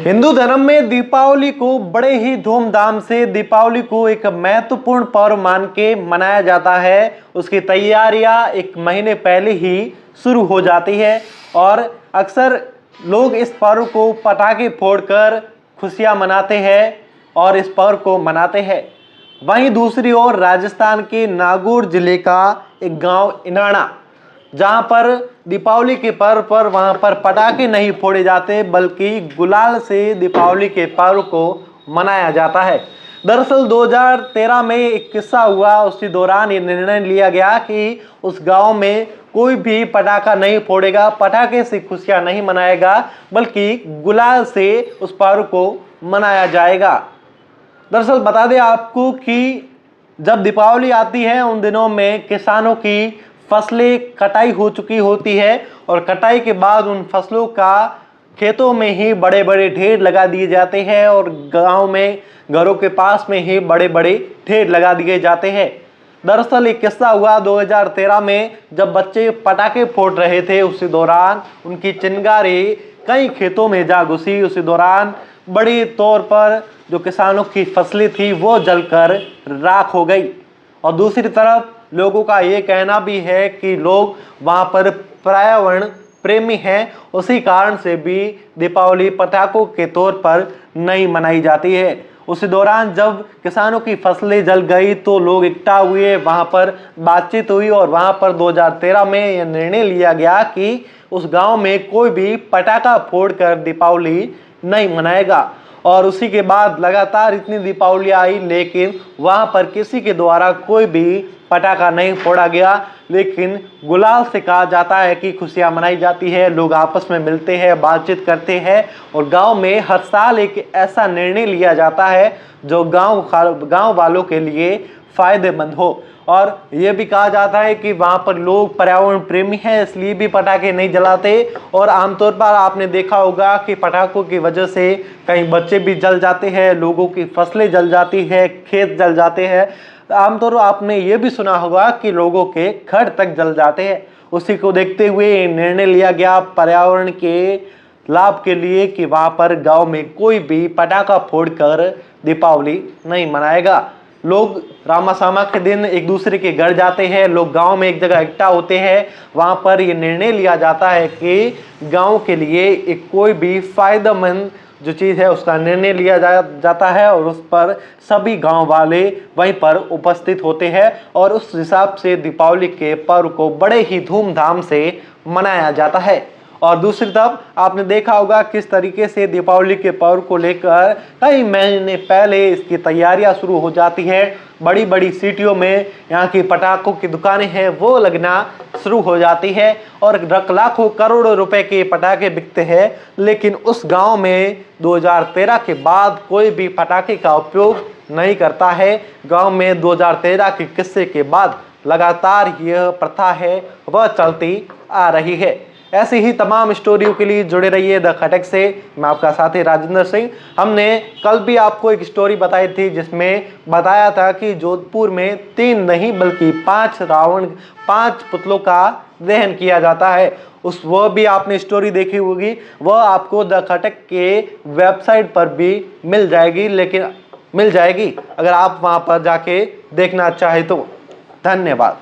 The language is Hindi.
हिंदू धर्म में दीपावली को बड़े ही धूमधाम से दीपावली को एक महत्वपूर्ण पर्व मान के मनाया जाता है। उसकी तैयारियां एक महीने पहले ही शुरू हो जाती है और अक्सर लोग इस पर्व को पटाखे फोड़कर खुशियां मनाते हैं और इस पर्व को मनाते हैं। वहीं दूसरी ओर राजस्थान के नागौर जिले का एक गांव इनाड़ा, जहां पर दीपावली के पर्व पर वहां पर पटाखे नहीं फोड़े जाते बल्कि गुलाल से दीपावली के पर्व को मनाया जाता है। दरअसल 2013 में एक किस्सा हुआ, उसी दौरान ये निर्णय लिया गया कि उस गांव में कोई भी पटाखा नहीं फोड़ेगा, पटाखे से खुशियां नहीं मनाएगा बल्कि गुलाल से उस पर्व को मनाया जाएगा। दरअसल बता दें आपको कि जब दीपावली आती है उन दिनों में किसानों की फसलें कटाई हो चुकी होती है और कटाई के बाद उन फसलों का खेतों में ही बड़े बड़े ढेर लगा दिए जाते हैं और गांव में घरों के पास में ही बड़े बड़े ढेर लगा दिए जाते हैं। दरअसल एक किस्सा हुआ 2013 में, जब बच्चे पटाखे फोड़ रहे थे उसी दौरान उनकी चिंगारी कई खेतों में जा घुसी। उसी दौरान बड़ी तौर पर जो किसानों की फसलें थी वो जलकर राख हो गई। और दूसरी तरफ लोगों का ये कहना भी है कि लोग वहां पर पर्यावरण प्रेमी हैं, उसी कारण से भी दीपावली पटाखों के तौर पर नहीं मनाई जाती है। उसी दौरान जब किसानों की फसलें जल गई तो लोग इकट्ठा हुए, वहां पर बातचीत हुई और वहां पर 2013 में यह निर्णय लिया गया कि उस गांव में कोई भी पटाखा फोड़कर दीपावली नहीं मनाएगा। और उसी के बाद लगातार इतनी दीपावली आई लेकिन वहां पर किसी के द्वारा कोई भी पटाखा नहीं फोड़ा गया। लेकिन गुलाल से कहा जाता है कि खुशियां मनाई जाती है, लोग आपस में मिलते हैं, बातचीत करते हैं और गांव में हर साल एक ऐसा निर्णय लिया जाता है जो गांव वालों के लिए फायदेमंद हो। और ये भी कहा जाता है कि वहाँ पर लोग पर्यावरण प्रेमी हैं इसलिए भी पटाखे नहीं जलाते। और आमतौर पर आपने देखा होगा कि पटाखों की वजह से कई बच्चे भी जल जाते हैं, लोगों की फसलें जल जाती है, खेत जल जाते हैं। आमतौर पर आपने ये भी सुना होगा कि लोगों के घर तक जल जाते हैं। उसी को देखते हुए निर्णय लिया गया पर्यावरण के लाभ के लिए कि वहाँ पर गाँव में कोई भी पटाखा फोड़कर दीपावली नहीं मनाएगा। लोग रामासामा के दिन एक दूसरे के घर जाते हैं, लोग गांव में एक जगह इकट्ठा होते हैं। वहां पर ये निर्णय लिया जाता है कि गांव के लिए एक कोई भी फायदेमंद जो चीज़ है उसका निर्णय लिया जाता है और उस पर सभी गांव वाले वहीं पर उपस्थित होते हैं और उस हिसाब से दीपावली के पर्व को बड़े ही धूमधाम से मनाया जाता है। और दूसरी तरफ आपने देखा होगा किस तरीके से दीपावली के पर्व को लेकर कई महीने पहले इसकी तैयारियां शुरू हो जाती है। बड़ी बड़ी सिटियों में यहाँ की पटाखों की दुकानें हैं वो लगना शुरू हो जाती है और लाखों करोड़ों रुपए के पटाखे बिकते हैं। लेकिन उस गांव में 2013 के बाद कोई भी पटाखे का उपयोग नहीं करता है। गांव में 2013 के किस्से के बाद लगातार यह प्रथा है वह चलती आ रही है। ऐसी ही तमाम स्टोरियों के लिए जुड़े रहिए द खटक से। मैं आपका साथी राजेंद्र सिंह। हमने कल भी आपको एक स्टोरी बताई थी जिसमें बताया था कि जोधपुर में 3 नहीं बल्कि 5 पुतलों का दहन किया जाता है। वह भी आपने स्टोरी देखी होगी, वह आपको द खटक के वेबसाइट पर भी मिल जाएगी अगर आप वहां पर जाके देखना चाहे तो। धन्यवाद।